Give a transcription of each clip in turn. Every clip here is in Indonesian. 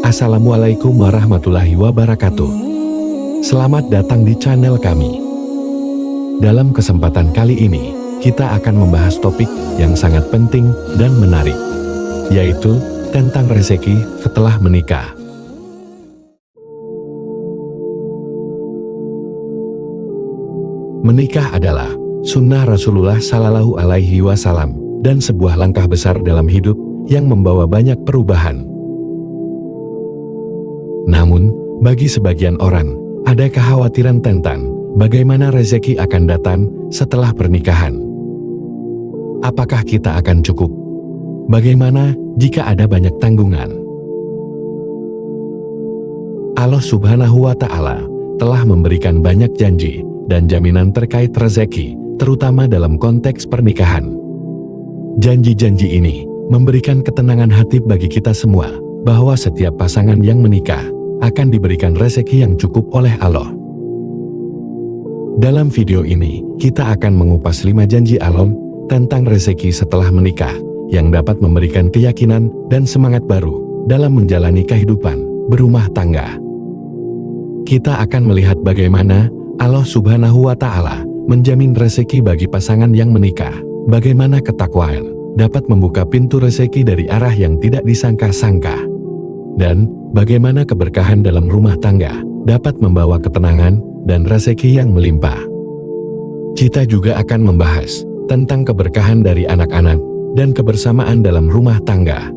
Assalamualaikum warahmatullahi wabarakatuh. Selamat datang di channel kami. Dalam kesempatan kali ini, kita akan membahas topik yang sangat penting dan menarik, yaitu tentang rezeki setelah menikah. Menikah adalah sunnah Rasulullah Shallallahu Alaihi Wasallam dan sebuah langkah besar dalam hidup yang membawa banyak perubahan. Namun, bagi sebagian orang, ada kekhawatiran tentang bagaimana rezeki akan datang setelah pernikahan. Apakah kita akan cukup? Bagaimana jika ada banyak tanggungan? Allah Subhanahu wa Ta'ala telah memberikan banyak janji dan jaminan terkait rezeki, terutama dalam konteks pernikahan. Janji-janji ini memberikan ketenangan hati bagi kita semua, bahwa setiap pasangan yang menikah akan diberikan rezeki yang cukup oleh Allah. Dalam video ini, kita akan mengupas 5 janji Allah tentang rezeki setelah menikah, yang dapat memberikan keyakinan dan semangat baru dalam menjalani kehidupan berumah tangga. Kita akan melihat bagaimana Allah Subhanahu wa Ta'ala menjamin rezeki bagi pasangan yang menikah, bagaimana ketakwaan dapat membuka pintu rezeki dari arah yang tidak disangka-sangka, dan bagaimana keberkahan dalam rumah tangga dapat membawa ketenangan dan rezeki yang melimpah. Kita juga akan membahas tentang keberkahan dari anak-anak dan kebersamaan dalam rumah tangga.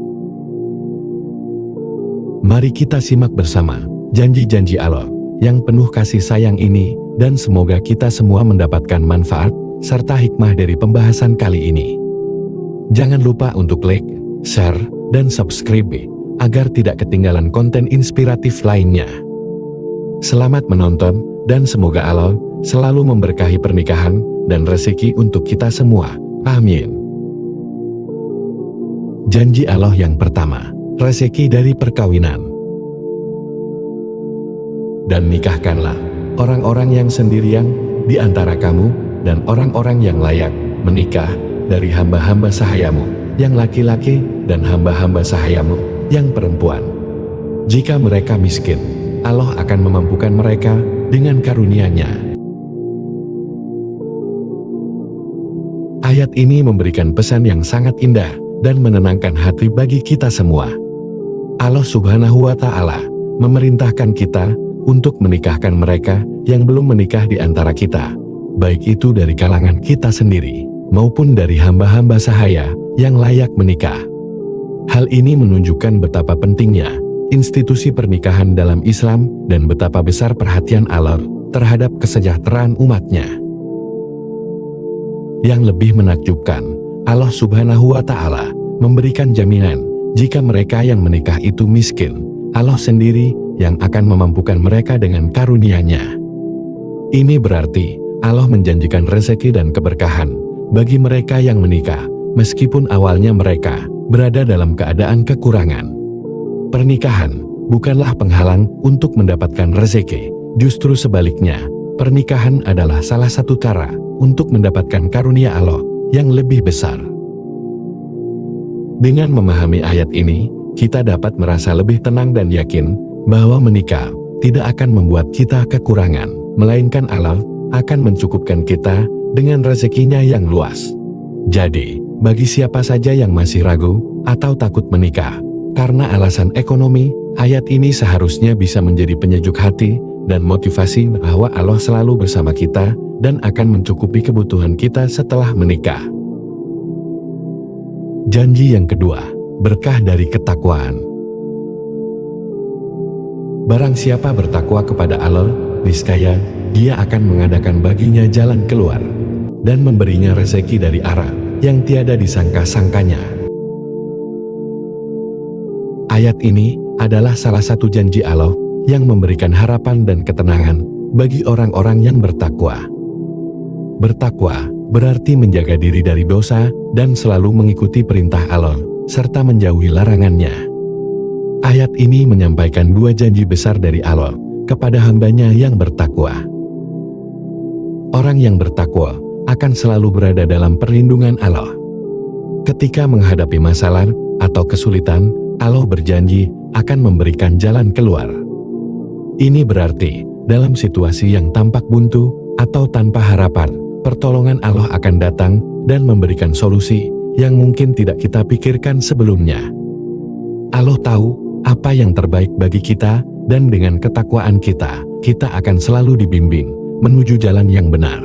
Mari kita simak bersama janji-janji Allah yang penuh kasih sayang ini, dan semoga kita semua mendapatkan manfaat serta hikmah dari pembahasan kali ini. Jangan lupa untuk like, share, dan subscribe agar tidak ketinggalan konten inspiratif lainnya. Selamat menonton, dan semoga Allah selalu memberkahi pernikahan dan rezeki untuk kita semua. Amin. Janji Allah yang pertama, rezeki dari perkawinan. Dan nikahkanlah orang-orang yang sendirian di antara kamu dan orang-orang yang layak menikah dari hamba-hamba sahayamu yang laki-laki dan hamba-hamba sahayamu yang perempuan. Jika mereka miskin, Allah akan memampukan mereka dengan karunia-Nya. Ayat ini memberikan pesan yang sangat indah dan menenangkan hati bagi kita semua. Allah Subhanahu wa Ta'ala memerintahkan kita untuk menikahkan mereka yang belum menikah di antara kita, baik itu dari kalangan kita sendiri maupun dari hamba-hamba sahaya yang layak menikah. Hal ini menunjukkan betapa pentingnya institusi pernikahan dalam Islam dan betapa besar perhatian Allah terhadap kesejahteraan umatnya. Yang lebih menakjubkan, Allah Subhanahu wa Ta'ala memberikan jaminan jika mereka yang menikah itu miskin, Allah sendiri yang akan memampukan mereka dengan karunia-Nya. Ini berarti Allah menjanjikan rezeki dan keberkahan bagi mereka yang menikah, meskipun awalnya mereka berada dalam keadaan kekurangan. Pernikahan bukanlah penghalang untuk mendapatkan rezeki, justru sebaliknya, pernikahan adalah salah satu cara untuk mendapatkan karunia Allah yang lebih besar. Dengan memahami ayat ini, kita dapat merasa lebih tenang dan yakin bahwa menikah tidak akan membuat kita kekurangan, melainkan Allah akan mencukupkan kita dengan rezekinya yang luas. Jadi, bagi siapa saja yang masih ragu atau takut menikah karena alasan ekonomi, ayat ini seharusnya bisa menjadi penyejuk hati dan motivasi bahwa Allah selalu bersama kita dan akan mencukupi kebutuhan kita setelah menikah. Janji yang kedua, berkah dari ketakwaan. Barang siapa bertakwa kepada Allah, niscaya Dia akan mengadakan baginya jalan keluar dan memberinya rezeki dari arah yang tiada disangka-sangkanya. Ayat ini adalah salah satu janji Allah yang memberikan harapan dan ketenangan bagi orang-orang yang bertakwa. Bertakwa berarti menjaga diri dari dosa dan selalu mengikuti perintah Allah serta menjauhi larangannya. Ayat ini menyampaikan 2 janji besar dari Allah kepada hambanya yang bertakwa. Orang yang bertakwa akan selalu berada dalam perlindungan Allah. Ketika menghadapi masalah atau kesulitan, Allah berjanji akan memberikan jalan keluar. Ini berarti, dalam situasi yang tampak buntu atau tanpa harapan, pertolongan Allah akan datang dan memberikan solusi yang mungkin tidak kita pikirkan sebelumnya. Allah tahu apa yang terbaik bagi kita, dan dengan ketakwaan kita akan selalu dibimbing menuju jalan yang benar.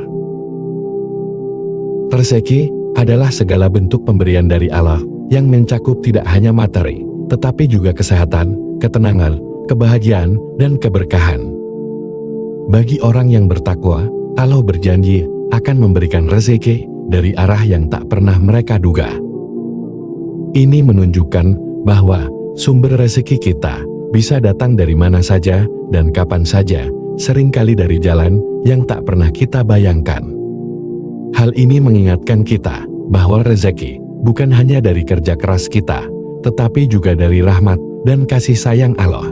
Rezeki adalah segala bentuk pemberian dari Allah yang mencakup tidak hanya materi, tetapi juga kesehatan, ketenangan, kebahagiaan, dan keberkahan. Bagi orang yang bertakwa, Allah berjanji akan memberikan rezeki dari arah yang tak pernah mereka duga. Ini menunjukkan bahwa sumber rezeki kita bisa datang dari mana saja dan kapan saja, seringkali dari jalan yang tak pernah kita bayangkan. Hal ini mengingatkan kita bahwa rezeki bukan hanya dari kerja keras kita, tetapi juga dari rahmat dan kasih sayang Allah.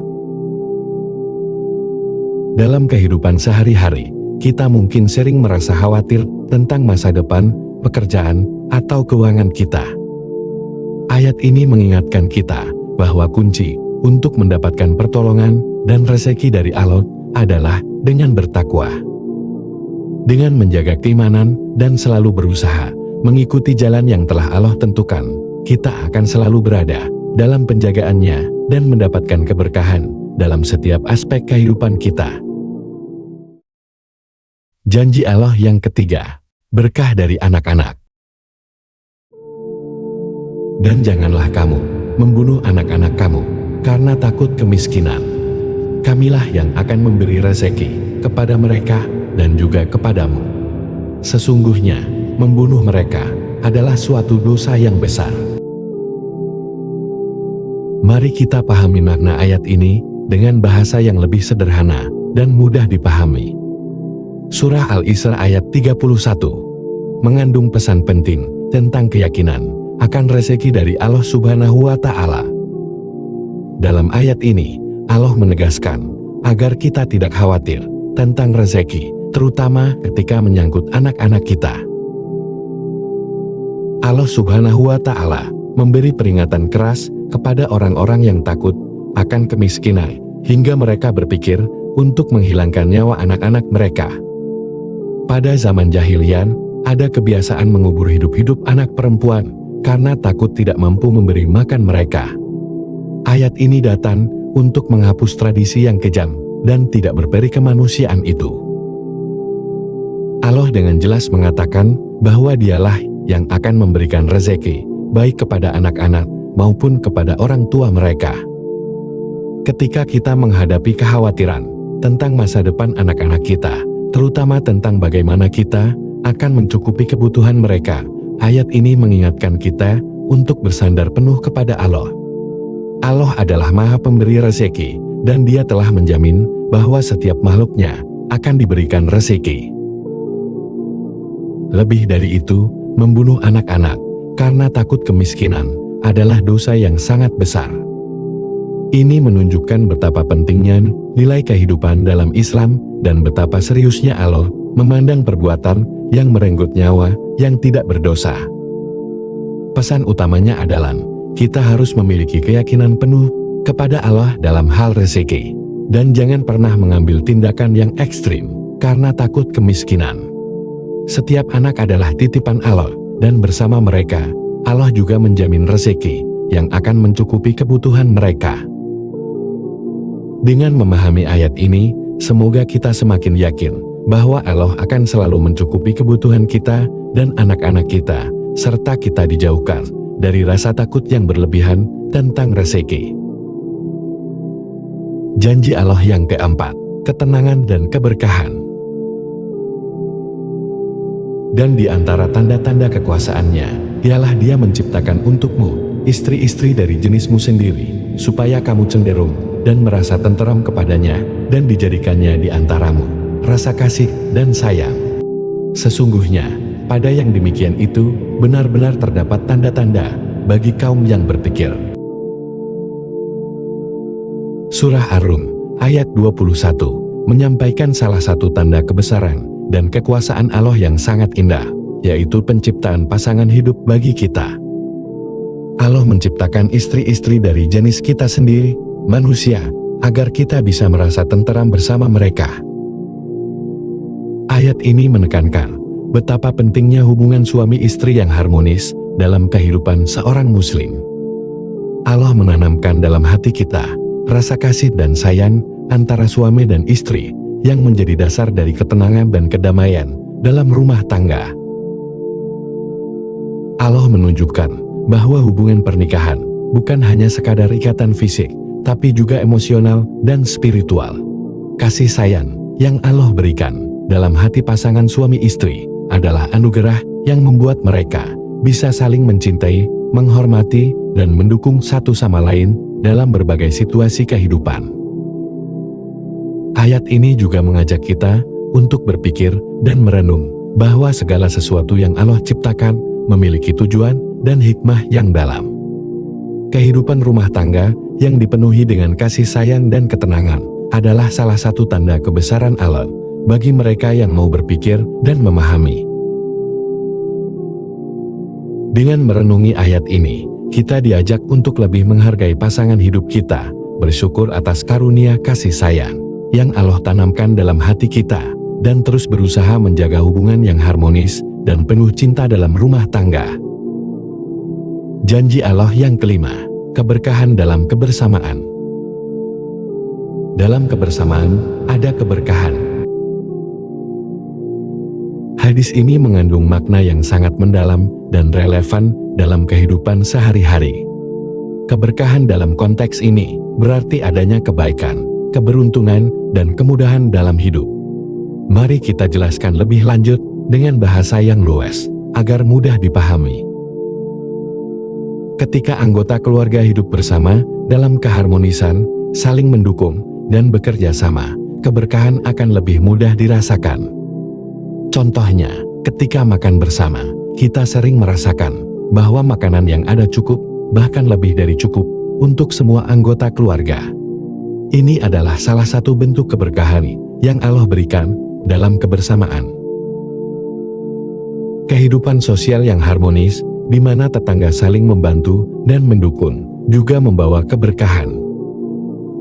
Dalam kehidupan sehari-hari, kita mungkin sering merasa khawatir tentang masa depan, pekerjaan, atau keuangan kita. Ayat ini mengingatkan kita bahwa kunci untuk mendapatkan pertolongan dan rezeki dari Allah adalah dengan bertakwa. Dengan menjaga keimanan dan selalu berusaha mengikuti jalan yang telah Allah tentukan, kita akan selalu berada dalam penjagaannya dan mendapatkan keberkahan dalam setiap aspek kehidupan kita. Janji Allah yang ketiga, berkah dari anak-anak. Dan janganlah kamu membunuh anak-anak kamu karena takut kemiskinan. Kamilah yang akan memberi rezeki kepada mereka dan juga kepadamu. Sesungguhnya, membunuh mereka adalah suatu dosa yang besar. Mari kita pahami makna ayat ini dengan bahasa yang lebih sederhana dan mudah dipahami. Surah Al-Isra ayat 31 mengandung pesan penting tentang keyakinan akan rezeki dari Allah Subhanahu wa Ta'ala. Dalam ayat ini, Allah menegaskan agar kita tidak khawatir tentang rezeki, terutama ketika menyangkut anak-anak kita. Allah Subhanahu wa Ta'ala memberi peringatan keras kepada orang-orang yang takut akan kemiskinan, hingga mereka berpikir untuk menghilangkan nyawa anak-anak mereka. Pada zaman jahilian, ada kebiasaan mengubur hidup-hidup anak perempuan karena takut tidak mampu memberi makan mereka. Ayat ini datang untuk menghapus tradisi yang kejam dan tidak berperi kemanusiaan itu. Allah dengan jelas mengatakan bahwa Dialah yang akan memberikan rezeki, baik kepada anak-anak maupun kepada orang tua mereka. Ketika kita menghadapi kekhawatiran tentang masa depan anak-anak kita, terutama tentang bagaimana kita akan mencukupi kebutuhan mereka, ayat ini mengingatkan kita untuk bersandar penuh kepada Allah. Allah adalah Maha Pemberi rezeki, dan Dia telah menjamin bahwa setiap makhluknya akan diberikan rezeki. Lebih dari itu, membunuh anak-anak karena takut kemiskinan adalah dosa yang sangat besar. Ini menunjukkan betapa pentingnya nilai kehidupan dalam Islam dan betapa seriusnya Allah memandang perbuatan yang merenggut nyawa yang tidak berdosa. Pesan utamanya adalah kita harus memiliki keyakinan penuh kepada Allah dalam hal rezeki, dan jangan pernah mengambil tindakan yang ekstrim karena takut kemiskinan. Setiap anak adalah titipan Allah, dan bersama mereka, Allah juga menjamin rezeki yang akan mencukupi kebutuhan mereka. Dengan memahami ayat ini, semoga kita semakin yakin bahwa Allah akan selalu mencukupi kebutuhan kita dan anak-anak kita, serta kita dijauhkan dari rasa takut yang berlebihan tentang rezeki. Janji Allah yang keempat, ketenangan dan keberkahan. Dan di antara tanda-tanda kekuasaannya, ialah Dia menciptakan untukmu istri-istri dari jenismu sendiri, supaya kamu cenderung dan merasa tenteram kepadanya, dan dijadikannya di antaramu rasa kasih dan sayang. Sesungguhnya, pada yang demikian itu, benar-benar terdapat tanda-tanda bagi kaum yang berpikir. Surah Ar-Rum, ayat 21, menyampaikan salah satu tanda kebesaran dan kekuasaan Allah yang sangat indah, yaitu penciptaan pasangan hidup bagi kita. Allah menciptakan istri-istri dari jenis kita sendiri, manusia, agar kita bisa merasa tenteram bersama mereka. Ayat ini menekankan betapa pentingnya hubungan suami istri yang harmonis dalam kehidupan seorang muslim. Allah menanamkan dalam hati kita rasa kasih dan sayang antara suami dan istri yang menjadi dasar dari ketenangan dan kedamaian dalam rumah tangga. Allah menunjukkan bahwa hubungan pernikahan bukan hanya sekadar ikatan fisik, tapi juga emosional dan spiritual. Kasih sayang yang Allah berikan dalam hati pasangan suami istri adalah anugerah yang membuat mereka bisa saling mencintai, menghormati, dan mendukung satu sama lain dalam berbagai situasi kehidupan. Ayat ini juga mengajak kita untuk berpikir dan merenung bahwa segala sesuatu yang Allah ciptakan memiliki tujuan dan hikmah yang dalam. Kehidupan rumah tangga yang dipenuhi dengan kasih sayang dan ketenangan adalah salah satu tanda kebesaran Allah bagi mereka yang mau berpikir dan memahami. Dengan merenungi ayat ini, kita diajak untuk lebih menghargai pasangan hidup kita, bersyukur atas karunia kasih sayang yang Allah tanamkan dalam hati kita, dan terus berusaha menjaga hubungan yang harmonis dan penuh cinta dalam rumah tangga. Janji Allah yang kelima, keberkahan dalam kebersamaan. Dalam kebersamaan, ada keberkahan. Hadis ini mengandung makna yang sangat mendalam dan relevan dalam kehidupan sehari-hari. Keberkahan dalam konteks ini berarti adanya kebaikan, keberuntungan, dan kemudahan dalam hidup. Mari kita jelaskan lebih lanjut dengan bahasa yang luas, agar mudah dipahami. Ketika anggota keluarga hidup bersama dalam keharmonisan, saling mendukung, dan bekerja sama, keberkahan akan lebih mudah dirasakan. Contohnya, ketika makan bersama, kita sering merasakan bahwa makanan yang ada cukup, bahkan lebih dari cukup, untuk semua anggota keluarga. Ini adalah salah satu bentuk keberkahan yang Allah berikan dalam kebersamaan. Kehidupan sosial yang harmonis, di mana tetangga saling membantu dan mendukung, juga membawa keberkahan.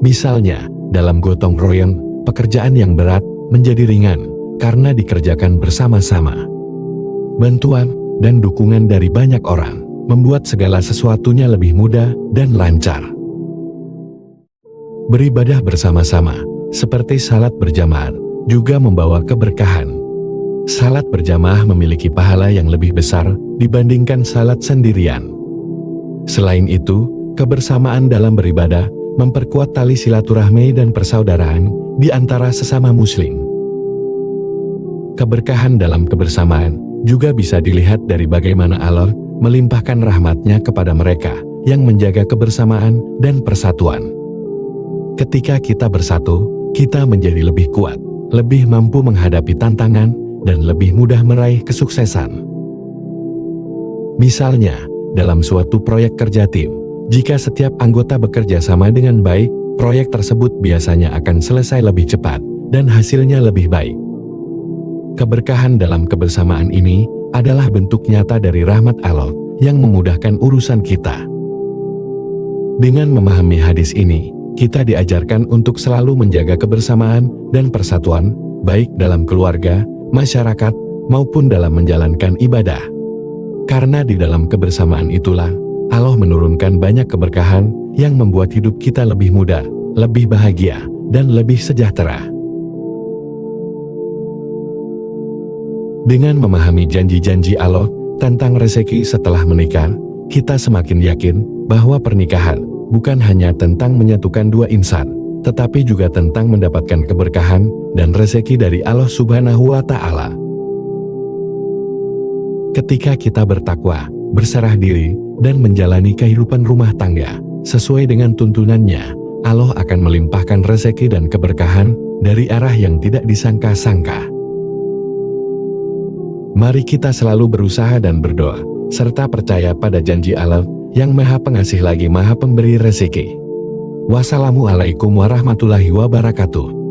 Misalnya, dalam gotong royong, pekerjaan yang berat menjadi ringan karena dikerjakan bersama-sama. Bantuan dan dukungan dari banyak orang membuat segala sesuatunya lebih mudah dan lancar. Beribadah bersama-sama, seperti salat berjamaah, juga membawa keberkahan. Salat berjamaah memiliki pahala yang lebih besar dibandingkan salat sendirian. Selain itu, kebersamaan dalam beribadah memperkuat tali silaturahmi dan persaudaraan di antara sesama muslim. Keberkahan dalam kebersamaan juga bisa dilihat dari bagaimana Allah melimpahkan rahmat-Nya kepada mereka yang menjaga kebersamaan dan persatuan. Ketika kita bersatu, kita menjadi lebih kuat, lebih mampu menghadapi tantangan, dan lebih mudah meraih kesuksesan. Misalnya, dalam suatu proyek kerja tim, jika setiap anggota bekerja sama dengan baik, proyek tersebut biasanya akan selesai lebih cepat, dan hasilnya lebih baik. Keberkahan dalam kebersamaan ini adalah bentuk nyata dari rahmat Allah yang memudahkan urusan kita. Dengan memahami hadis ini, kita diajarkan untuk selalu menjaga kebersamaan dan persatuan, baik dalam keluarga, masyarakat, maupun dalam menjalankan ibadah. Karena di dalam kebersamaan itulah Allah menurunkan banyak keberkahan yang membuat hidup kita lebih mudah, lebih bahagia, dan lebih sejahtera. Dengan memahami janji-janji Allah tentang rezeki setelah menikah, kita semakin yakin bahwa pernikahan bukan hanya tentang menyatukan dua insan, tetapi juga tentang mendapatkan keberkahan dan rezeki dari Allah Subhanahu wa Ta'ala. Ketika kita bertakwa, berserah diri, dan menjalani kehidupan rumah tangga sesuai dengan tuntunannya, Allah akan melimpahkan rezeki dan keberkahan dari arah yang tidak disangka-sangka. Mari kita selalu berusaha dan berdoa, serta percaya pada janji Allah yang Maha Pengasih lagi Maha Pemberi rezeki. Wassalamualaikum warahmatullahi wabarakatuh.